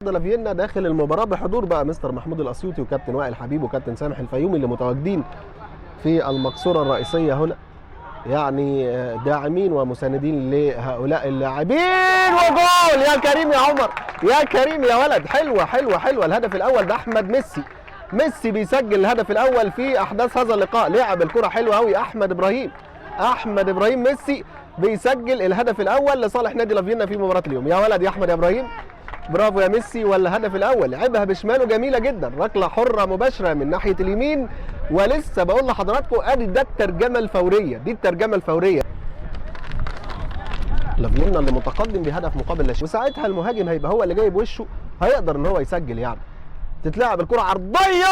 النهارده لافيينا داخل المباراه بحضور بقى مستر محمود الاسيوطي وكابتن وائل حبيب وكابتن سامح الفيومي اللي متواجدين في المقصوره الرئيسيه هنا، يعني داعمين ومساندين لهؤلاء اللاعبين. وجول يا كريم يا عمر، يا كريم يا ولد. حلوه حلوه حلوه. الهدف الاول ده احمد ميسي. ميسي بيسجل الهدف الاول في احداث هذا اللقاء. لعب الكره حلوه قوي احمد ابراهيم. احمد ابراهيم ميسي بيسجل الهدف الاول لصالح نادي لافيينا في مباراه اليوم. يا ولد يا احمد يا ابراهيم، برافو يا ميسي. والهدف الاول لعبها بشماله جميله جدا، ركله حره مباشره من ناحيه اليمين. ولسه بقول لحضراتكم ادي ده الترجمه الفوريه، دي الترجمه الفوريه. لافيينا اللي متقدم بهدف مقابل لا شيء، وساعتها المهاجم هيبقى هو اللي جايب وشه، هيقدر ان هو يسجل. يعني تتلعب الكره عرضيه.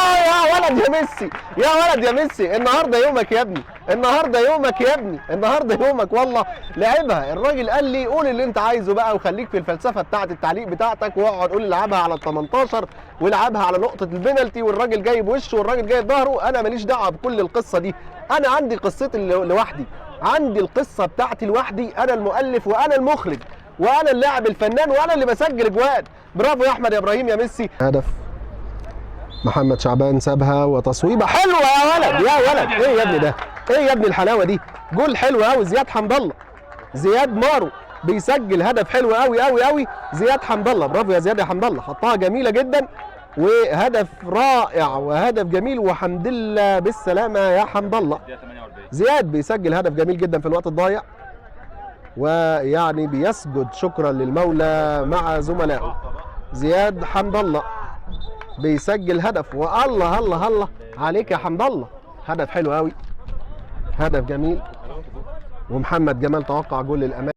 يا ولد يا ميسي، يا ولد يا ميسي، النهارده يومك يا ابني، النهارده يومك يا ابني، النهارده يومك والله. لعبها الراجل قال لي قول اللي انت عايزه بقى وخليك في الفلسفه بتاعه التعليق بتاعتك، واقعد قول العبها على ال 18 والعبها على نقطه البنالتي، والراجل جايب وشه والراجل جايب ظهره. انا ماليش دعوه بكل القصه دي، انا عندي قصتي لوحدي، عندي القصه بتاعتي لوحدي، انا المؤلف وانا المخرج وانا اللاعب الفنان وانا اللي بسجل اجوان. برافو يا احمد يا ابراهيم يا ميسي. هدف محمد شعبان سابها وتصويبه حلوه يا ولد يا ولد. ايه يا ابني ده؟ ايه يا ابني الحلاوه دي؟ جول حلو قوي. زياد حمد الله، زياد مارو بيسجل هدف حلو قوي قوي قوي. زياد حمد الله، برافو يا زياد يا حمد الله، حطها جميله جدا وهدف رائع وهدف جميل. وحمد لله بالسلامه يا حمد الله. زياد بيسجل هدف جميل جدا في الوقت الضايع، ويعني بيسجد شكرا للمولى مع زملائه. زياد حمد الله بيسجل هدف، والله الله الله عليك يا حمد الله. هدف حلو قوي، هدف جميل. ومحمد جمال توقع جول للأمام.